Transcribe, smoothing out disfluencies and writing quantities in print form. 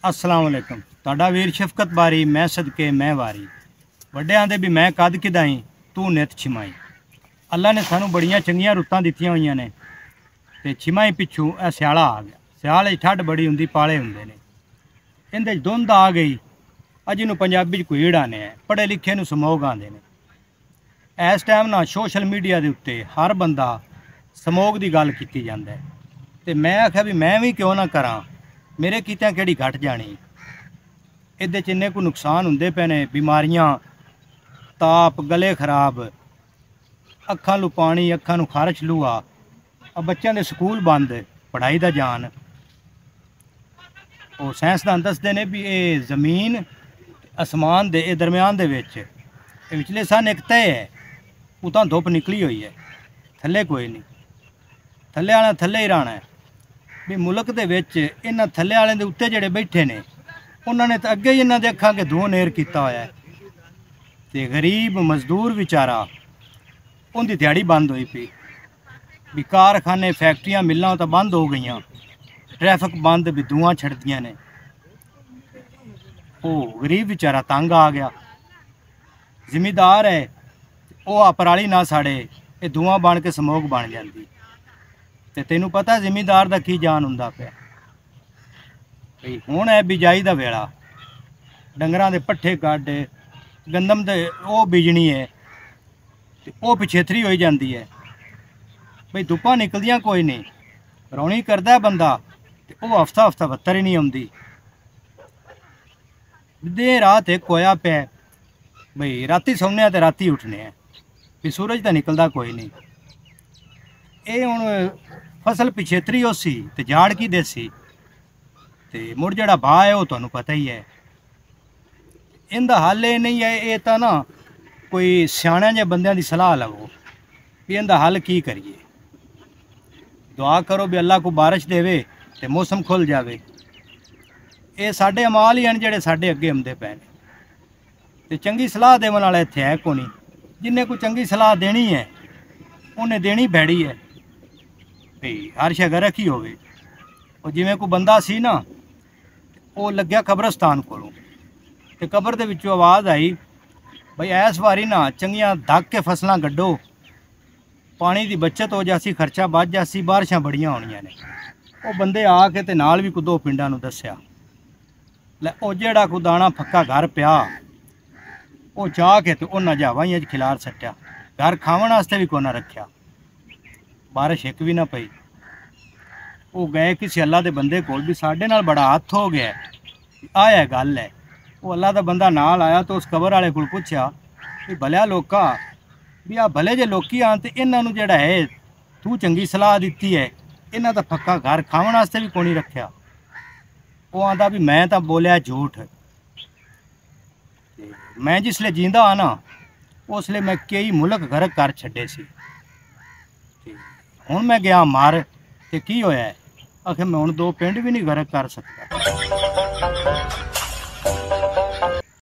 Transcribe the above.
अस्सलाम वालेकुम। ਤੁਹਾਡਾ ਵੀਰ ਸ਼ਫਕਤ ਬਾਰੀ ਮੈਂ ਸਦਕੇ ਮੈਂ ਵਾਰੀ ਵੱਡਿਆਂ ਦੇ ਵੀ ਮੈਂ ਕਦ ਕਿਦਾਈ ਤੂੰ ਨਿਤ ਛਿਮਾਈ। ਅੱਲਾ ਨੇ ਸਾਨੂੰ ਬੜੀਆਂ ਚੰਗੀਆਂ ਰੁੱਤਾਂ ਦਿੱਤੀਆਂ ਹੋਈਆਂ ਨੇ ਤੇ ਛਿਮਾਈ ਪਿੱਛੋਂ ਇਹ ਸਿਆਲਾ ਆ ਗਿਆ। ਸਿਆਲ 'ਚ ਠੰਡ ਬੜੀ ਹੁੰਦੀ, ਪਾਲੇ ਹੁੰਦੇ ਨੇ, ਇਹਦੇ 'ਚ ਧੁੰਦ ਆ ਗਈ। ਅੱਜ ਇਹਨੂੰ ਪੰਜਾਬੀ 'ਚ ਕੁਈੜ ਆਨੇ ਆ, ਪੜ੍ਹੇ ਲਿਖੇ ਨੂੰ ਸਮੋਗ ਆਉਂਦੇ ਨੇ। ਇਸ ਟਾਈਮ ਨਾ ਸੋਸ਼ਲ ਮੀਡੀਆ ਦੇ ਉੱਤੇ ਹਰ ਬੰਦਾ ਸਮੋਗ ਦੀ ਗੱਲ ਕੀਤੀ ਜਾਂਦਾ ਹੈ ਤੇ ਮੈਂ ਆਖਿਆ ਵੀ ਮੈਂ ਵੀ ਕਿਉਂ ਨਾ ਕਰਾਂ, ਮੇਰੇ ਕੀਤਿਆਂ ਕਿਹੜੀ घट जानी। ਇਹਦੇ 'ਚ ਇੰਨੇ ਕੋ ਨੁਕਸਾਨ ਹੁੰਦੇ ਪਏ ਨੇ, ਬਿਮਾਰੀਆਂ, ਤਾਪ, ਗਲੇ ਖਰਾਬ, ਅੱਖਾਂ ਨੂੰ ਪਾਣੀ, ਅੱਖਾਂ ਨੂੰ ਖਾਰਸ਼ ਲੂਆ। ਆ ਬੱਚਿਆਂ ਦੇ ਸਕੂਲ ਬੰਦ, ਪੜ੍ਹਾਈ ਦਾ ਜਾਨ। ਉਹ ਸਾਇੰਸਦਾਨ ਦੱਸਦੇ ਨੇ ਵੀ ਇਹ ਜ਼ਮੀਨ ਅਸਮਾਨ ਦੇ ਦਰਮਿਆਨ ਦੇ ਵਿੱਚ ਇਹ ਵਿਚਲੇ ਸਨ ਇੱਕ ਤਹਿ ਹੈ, ਉਤਾਂ ਧੁੱਪ ਨਿਕਲੀ ਹੋਈ ਹੈ, ਥੱਲੇ ਕੋਈ ਨਹੀਂ। ਥੱਲੇ ਵਾਲਾ ਥੱਲੇ ਹੀ ਰਹਿਣਾ ਹੈ। ਵੀ ਮੁਲਕ ਦੇ ਵਿੱਚ ਇਹਨਾਂ ਥੱਲੇ ਵਾਲਿਆਂ ਦੇ ਉੱਤੇ ਜਿਹੜੇ ਬੈਠੇ ਨੇ ਉਹਨਾਂ ਨੇ ਤਾਂ ਅੱਗੇ ਹੀ ਇਹਨਾਂ ਦੇ ਅੱਖਾਂ ਕੇ ਧੂੰਹ ਨੇਰ ਕੀਤਾ ਹੋਇਆ ਹੈ ਤੇ ਗਰੀਬ ਮਜ਼ਦੂਰ ਵਿਚਾਰਾ ਉਹਦੀ ਦਿਹਾੜੀ ਬੰਦ ਹੋਈ ਪਈ। ਵੀ ਕਾਰਖਾਨੇ, ਫੈਕਟਰੀਆਂ, ਮਿਲਾਂ ਤਾਂ ਬੰਦ ਹੋ ਗਈਆਂ, ट्रैफिक बंद, भी धुआं छड़दियाँ ने। वो गरीब बेचारा तंग आ गया। जिमीदार है वो पराली ना साड़े, ये धुआं बन के समोग बन जाती। तो तेनू पता जिमीदार का की जान हुंदा पिया। भई हुण है बिजाई का वेला, डंगरां दे पट्ठे कढ, गंदम दे वो बीजनी है ते वो पिछेतरी होई जाती है। भई धुप्पां निकलदियां कोई नहीं, रौनी करदा बंदा वो हफ्ता हफ्ता बत्तर ही नहीं आती। देर रात एक कोया पे बई राती सौने तो राती उठने भी सूरज तो निकलता कोई नहीं। ये हुण फसल पिछेतरी हो सी ते जाड़ की देसी ते मुड़ जड़ा भाव है वो तुहानू पता ही है। इनका हल ये नहीं है, ये तो ना कोई सियाणियां जे बंदियां दी सलाह लवो भी इनका हल की करिए। दुआ करो भी अल्लाह को बारिश देवे ते मौसम खुल जाए। ये साढ़े अमाल ही हैं जेडे साढ़े अगे आते पे ने ते चंगी सलाह देवन वाला इत्थे है कोई नहीं। जिन्हें कोई चंगी सलाह देनी है उन्हें देनी पैड़ी है भी हर शय गरक ही होवे। और जिवें कोई बंदा सी ना वो लग्या कब्रस्तान कोलों ते कब्र दे विचों आवाज़ आई बई इस वारी ना चंगियां धक के फसलां गड्डो, पानी की बचत हो जासी, खर्चा बच जासी, बारिशां बड़ियां होणियां ने। वो बंदे आके ते नाल भी कोई दो पिंडां नूं दस्सिया। लै वो जेड़ा कोई दाना फक्का घर पिया वो चाह के ते उन्हां हवाइयां च खिलार सट्टिया, घर खावन वास्ते भी कोई ना रखिया। बारिश एक भी ना पई। वो गए किसी अल्लाह दे बंदे कोल भी साडे नाल बड़ा हथ हो गया, आया गल है। वो अल्लाह दा बंदा नाल आया तो उस कबर वाले कोल पुछया भी भलिया लोका भी आ भले जे लोकी आन ते इन्हां नूं जेड़ा है तू चंगी सलाह दित्ती है, इन्हां दा पक्का घर खावन वास्ते भी कोई नहीं रखिया। वो आंदा भी मैं तो बोलिया झूठ, मैं जिसले जींदा हाँ ना उसले मैं कई मुल्क गरक कर छड्डे सी। हुण मैं गया मर ते की होया है, आखिर मैं हुण दो पिंड भी नहीं गरक कर सकता।